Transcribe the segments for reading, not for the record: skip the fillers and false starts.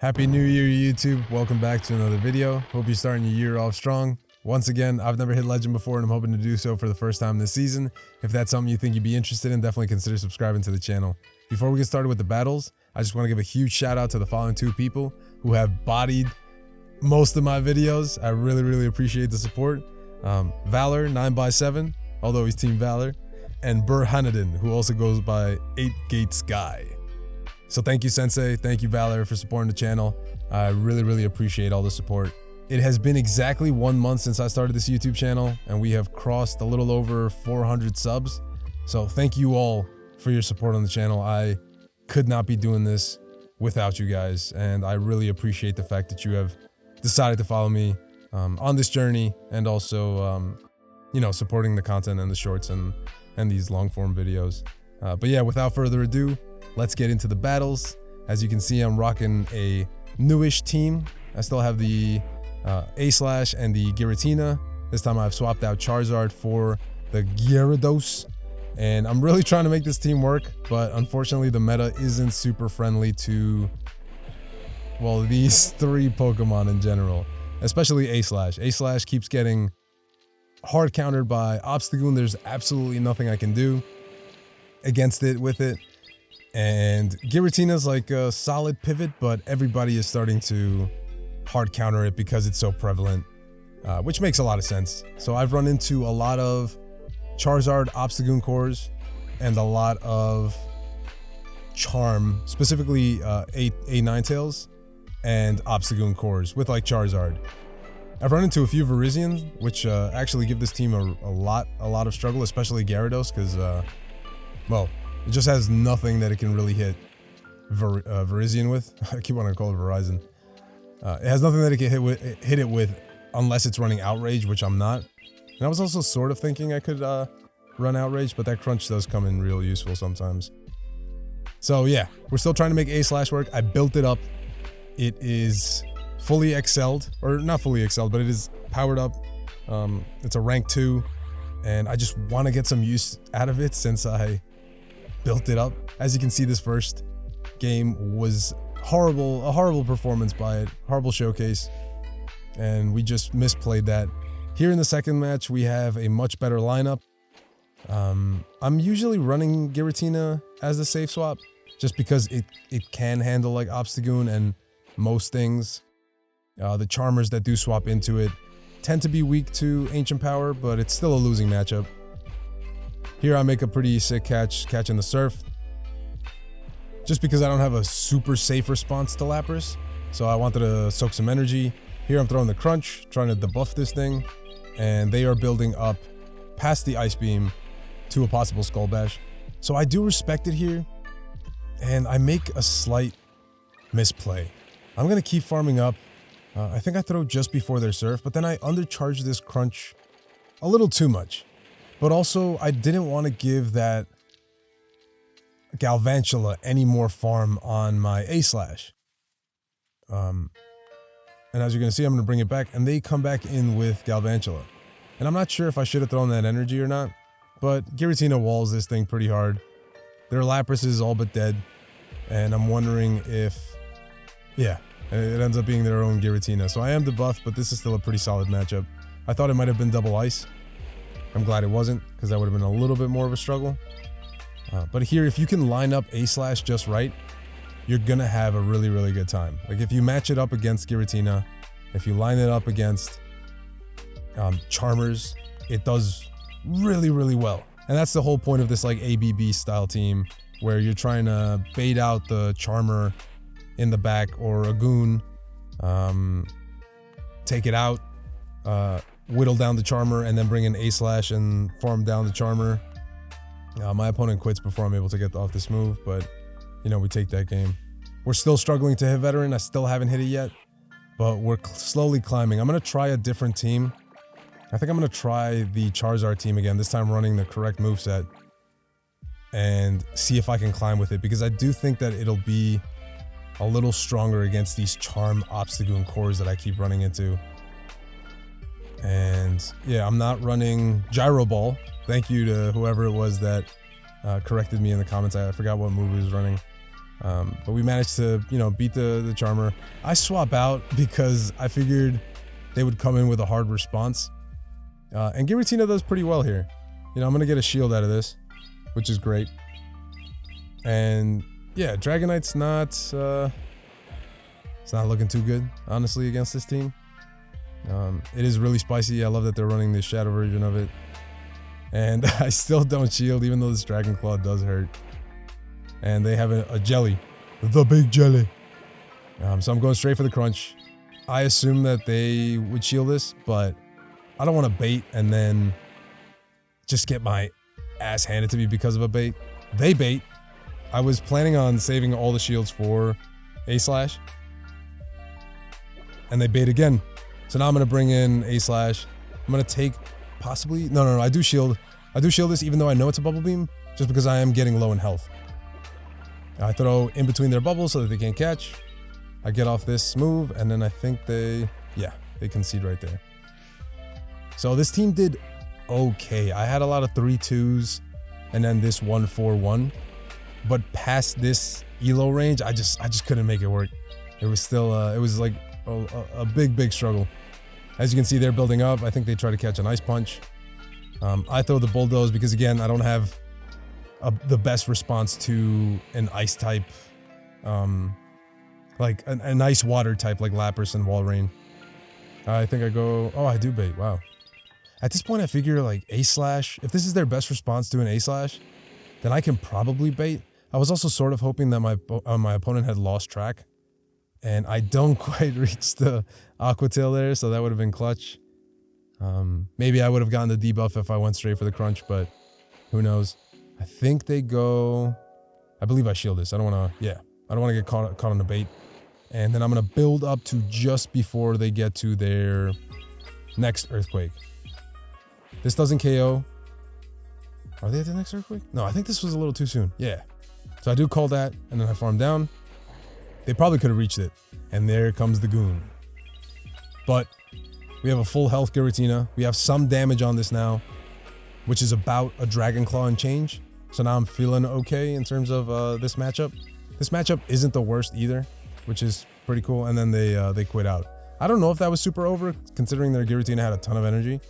Happy New Year, YouTube. Welcome back to another video. Hope you're starting your year off strong. Once again, I've never hit Legend before and I'm hoping to do so for the first time this season. If that's something you think you'd be interested in, definitely consider subscribing to the channel. Before we get started with the battles, I just want to give a huge shout out to the following two people who have bodied most of my videos. I really appreciate the support. Valor 9x7, although he's Team Valor, and Burr Hanadin, who also goes by 8 Gates Guy. So thank you, Sensei. Thank you, Valor, for supporting the channel. I really appreciate all the support. It has been exactly 1 month since I started this YouTube channel, and we have crossed a little over 400 subs. So thank you all for your support on the channel. I could not be doing this without you guys, and I really appreciate the fact that you have decided to follow me on this journey, and also, you know, supporting the content and the shorts and these long form videos. But yeah, without further ado, let's get into the battles. As you can see, I'm rocking a newish team. I still have the A-Slash and the Giratina. This time I've swapped out Charizard for the Gyarados. And I'm really trying to make this team work, but unfortunately the meta isn't super friendly to, well, these three Pokemon in general. Especially A-Slash. A-Slash keeps getting hard countered by Obstagoon. There's absolutely nothing I can do against it with it. And Giratina's like a solid pivot, but everybody is starting to hard counter it because it's so prevalent, which makes a lot of sense. So I've run into a lot of Charizard Obstagoon cores and a lot of Charm, specifically A Ninetales and Obstagoon cores with like Charizard. I've run into a few Virizions, which actually give this team a lot of struggle, especially Gyarados, because well, it just has nothing that it can really hit Virizion with. I keep wanting to call it Verizon. It has nothing that it can hit it with unless it's running Outrage, which I'm not. And I was also sort of thinking I could run Outrage, but that crunch does come in real useful sometimes. So yeah, we're still trying to make A-Slash work. I built it up. It is fully excelled, or not fully excelled, but it is powered up. It's a rank 2, and I just want to get some use out of it since I built it up. As you can see, this first game was horrible, a horrible performance by it, horrible showcase, and we just misplayed that. Here in the second match, we have a much better lineup. I'm usually running Giratina as the safe swap, just because it can handle like Obstagoon and most things. The Charmers that do swap into it tend to be weak to Ancient Power, but it's still a losing matchup. Here I make a pretty sick catch in the Surf, just because I don't have a super safe response to Lapras, so I wanted to soak some energy. Here I'm throwing the Crunch, trying to debuff this thing, and they are building up past the Ice Beam to a possible Skull Bash. So I do respect it here, and I make a slight misplay. I'm going to keep farming up. I think I throw just before their Surf, but then I undercharge this Crunch a little too much. But also, I didn't want to give that Galvantula any more farm on my A-Slash. And as you're going to see, I'm going to bring it back, and they come back in with Galvantula. And I'm not sure if I should have thrown that energy or not, but Giratina walls this thing pretty hard. Their Lapras is all but dead, and I'm wondering if, yeah, it ends up being their own Giratina. So I am debuffed, but this is still a pretty solid matchup. I thought it might have been double ice. I'm glad it wasn't, because that would have been a little bit more of a struggle. But here, if you can line up A-Slash just right, you're going to have a really good time. Like, if you match it up against Giratina, if you line it up against Charmers, it does really well. And that's the whole point of this, like, ABB style team, where you're trying to bait out the Charmer in the back or a Goon, take it out, whittle down the Charmer, and then bring in A-Slash and farm down the Charmer. My opponent quits before I'm able to get off this move, but, you know, we take that game. We're still struggling to hit Veteran. I still haven't hit it yet, but we're slowly climbing. I'm going to try a different team. I think I'm going to try the Charizard team again, this time running the correct moveset, and see if I can climb with it, because I do think that it'll be a little stronger against these Charm Obstagoon cores that I keep running into. And yeah, I'm not running Gyro Ball. Thank you to whoever it was that corrected me in the comments. I forgot what move he was running. But we managed to, beat the Charmer. I swap out because I figured they would come in with a hard response. And Giratina does pretty well here. I'm going to get a shield out of this, which is great. And yeah, Dragonite's not, it's not looking too good, honestly, against this team. It is really spicy. I love that they're running the shadow version of it. And I still don't shield, even though this Dragon Claw does hurt. And they have a jelly. The big jelly. So I'm going straight for the crunch. I assume that they would shield this, but I don't want to bait and then just get my ass handed to me because of a bait. They bait. I was planning on saving all the shields for A-Slash. And they bait again. So now I'm going to bring in A-Slash. I'm going to take possibly... No, I do shield. I do shield this even though I know it's a Bubble Beam, just because I am getting low in health. I throw in between their bubbles so that they can't catch. I get off this move, and then I think they concede right there. So this team did okay. I had a lot of 3-2s, and then this 1-4-1. But past this elo range, I just couldn't make it work. It was still, it was like a big struggle. As you can see, they're building up. I think they try to catch an Ice Punch. I throw the Bulldoze because, again, I don't have the best response to an Ice type, like an Ice Water type like Lapras and Walrein. I think I go... Oh, I do bait. Wow. At this point, I figure like A-Slash, if this is their best response to an A-Slash, then I can probably bait. I was also sort of hoping that my opponent had lost track. And I don't quite reach the Aqua Tail there, so that would have been clutch. Maybe I would have gotten the debuff if I went straight for the crunch, but who knows. I think they go... I believe I shield this. I don't want to... Yeah. I don't want to get caught on the bait. And then I'm going to build up to just before they get to their next Earthquake. This doesn't KO. Are they at the next Earthquake? No, I think this was a little too soon. Yeah. So I do call that, and then I farm down. They probably could have reached it. And there comes the Goon. But we have a full health Giratina. We have some damage on this now, which is about a Dragon Claw and change. So now I'm feeling okay in terms of this matchup. This matchup isn't the worst either, which is pretty cool. And then they quit out. I don't know if that was super over, considering their Giratina had a ton of energy.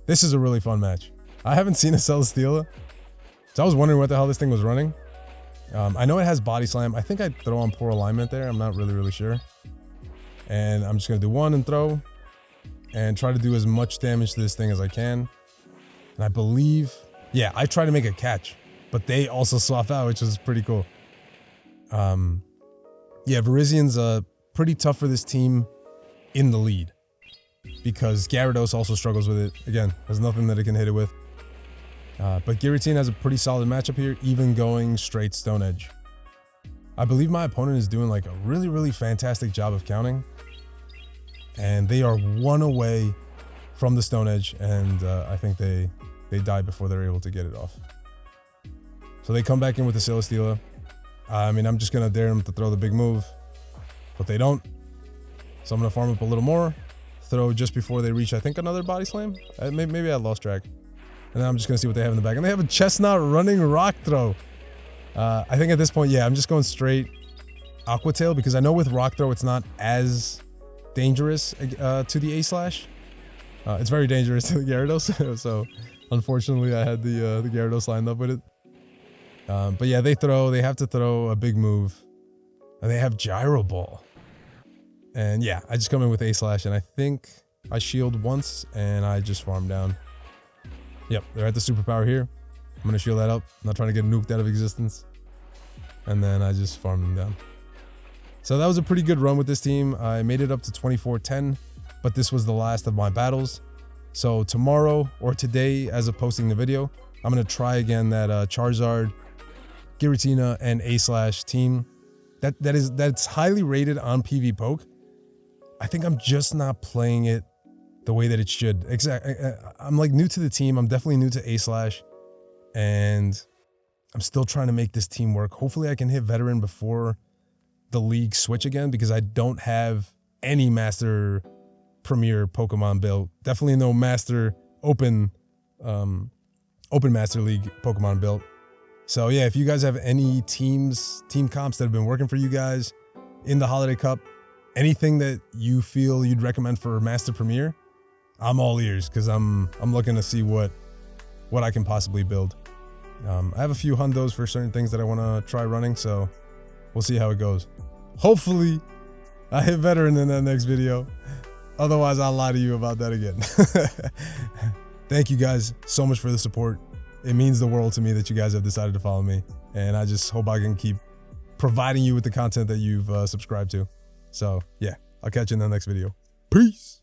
This is a really fun match. I haven't seen a Celesteela, so I was wondering what the hell this thing was running. I know it has Body Slam. I think I'd throw on Poor Alignment there. I'm not really sure. And I'm just going to do one and throw. And try to do as much damage to this thing as I can. And I believe... Yeah, I try to make a catch. But they also swap out, which is pretty cool. Yeah, Virizian's pretty tough for this team in the lead. Because Gyarados also struggles with it. Again, there's nothing that it can hit it with. But Giratina has a pretty solid matchup here, even going straight Stone Edge. I believe my opponent is doing like a really fantastic job of counting. And they are one away from the Stone Edge, and I think they die before they're able to get it off. So they come back in with the Celesteela. I mean, I'm just going to dare them to throw the big move, but they don't. So I'm going to farm up a little more, throw just before they reach, I think, another Body Slam. Maybe I lost track. And then I'm just going to see what they have in the back. And they have a Chestnut running Rock Throw. I think at this point, yeah, I'm just going straight Aqua Tail, because I know with Rock Throw, it's not as dangerous to the A-Slash. It's very dangerous to the Gyarados. So unfortunately, I had the Gyarados lined up with it. But yeah, they have to throw a big move. And they have Gyro Ball. And yeah, I just come in with A-Slash, and I think I shield once, and I just farm down. Yep, they're at the superpower here. I'm going to shield that up. I'm not trying to get nuked out of existence. And then I just farm them down. So that was a pretty good run with this team. I made it up to 24-10, but this was the last of my battles. So tomorrow, or today as of posting the video, I'm going to try again that Charizard, Giratina, and A-Slash team. That's highly rated on PV Poke. I think I'm just not playing it the way that it should. I'm like new to the team. I'm definitely new to A-Slash, and I'm still trying to make this team work. Hopefully I can hit Veteran before the league switch again, because I don't have any Master Premier Pokemon build. Definitely no Master Open Master League Pokemon build. So yeah, if you guys have any team comps that have been working for you guys in the Holiday Cup, anything that you feel you'd recommend for Master Premier, I'm all ears, because I'm looking to see what I can possibly build. I have a few hundos for certain things that I want to try running, so we'll see how it goes. Hopefully I hit veteran in that next video. Otherwise, I'll lie to you about that again. Thank you guys so much for the support. It means the world to me that you guys have decided to follow me. And I just hope I can keep providing you with the content that you've subscribed to. So yeah, I'll catch you in the next video. Peace.